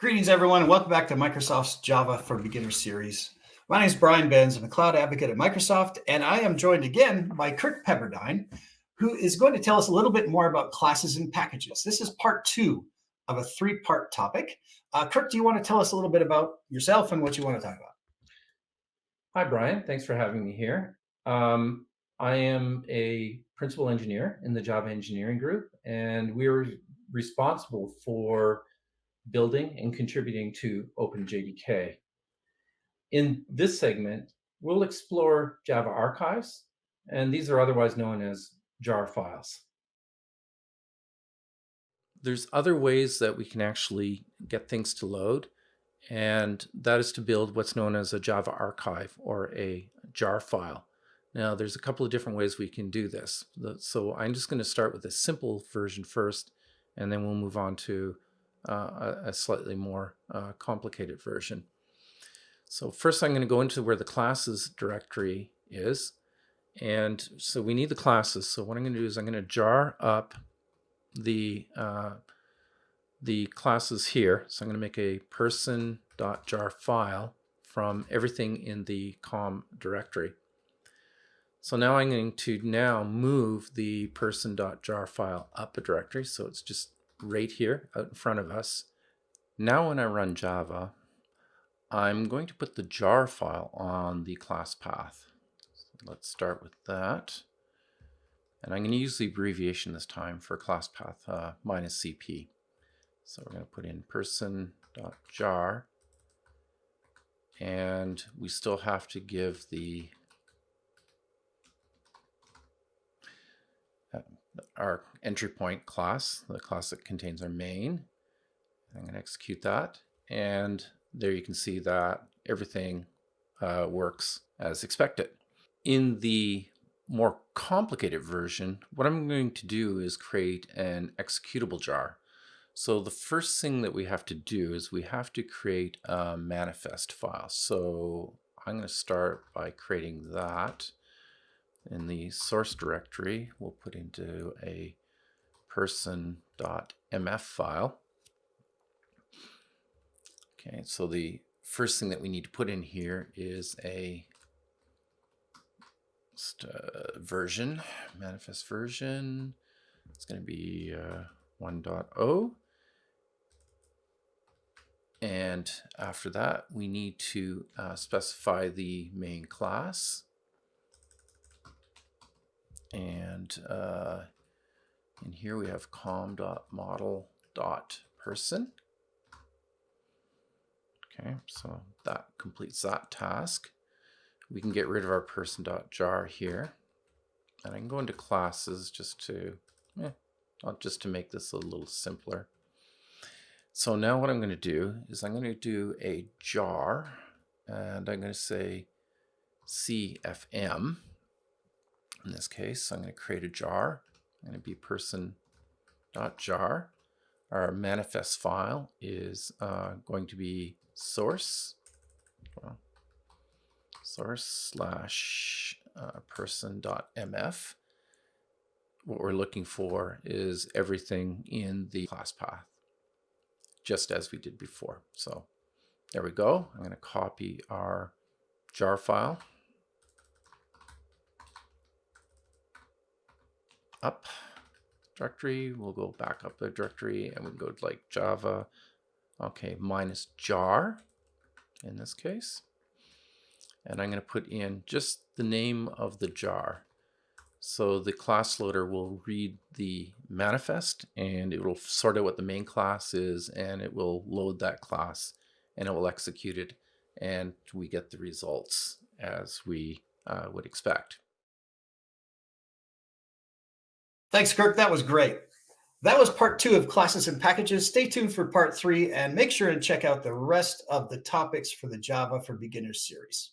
Greetings, everyone, and welcome back to Microsoft's Java for Beginners series. My name is Brian Benz. I'm a cloud advocate at Microsoft, and I am joined again by Kirk Pepperdine, who is going to tell us a little bit more about classes and packages. This is part two of a three-part topic. Kirk, do you want to tell us a little bit about yourself and what you want to talk about? Hi, Brian. Thanks for having me here. I am a principal engineer in the Java engineering group, and we're responsible for building and contributing to OpenJDK. In this segment, we'll explore Java archives, and these are otherwise known as jar files. There's other ways that we can actually get things to load, and that is to build what's known as a Java archive or a jar file. Now, there's a couple of different ways we can do this. So I'm just going to start with a simple version first, and then we'll move on to a slightly more complicated version. So first I'm going to go into where the classes directory is. And so we need the classes. So what I'm going to do is I'm going to jar up the classes here. So I'm going to make a person.jar file from everything in the com directory. So now I'm going to move the person.jar file up a directory. So it's just right here out in front of us. Now when I run Java, I'm going to put the jar file on the class path. So let's start with that. And I'm going to use the abbreviation this time for class path -cp. So we're going to put in person.jar, and we still have to give the our entry point class, the class that contains our main. I'm going to execute that, and there you can see that everything works as expected. In the more complicated version, what I'm going to do is create an executable jar. So the first thing that we have to do is we have to create a manifest file. So I'm going to start by creating that. In the source directory, we'll put into a person.mf file. Okay, so the first thing that we need to put in here is a version, manifest version. It's going to be 1.0. And after that, we need to specify the main class. And in here we have com.model.person. Okay, so that completes that task. We can get rid of our person.jar here. And I can go into classes just to make this a little simpler. So now what I'm going to do is I'm going to do a jar, and I'm going to say CFM. In this case, I'm going to create a jar. I'm going to be person.jar. Our manifest file is going to be source, source/person.mf. What we're looking for is everything in the class path, just as we did before. So there we go. I'm going to copy our jar file up directory. We'll go back up the directory, and we can go to like Java, okay, -jar in this case. And I'm going to put in just the name of the jar. So the class loader will read the manifest, and it will sort out what the main class is, and it will load that class, and it will execute it, and we get the results as we would expect. Thanks, Kirk. That was great. That was part two of classes and packages. Stay tuned for part three, and make sure and check out the rest of the topics for the Java for Beginners series.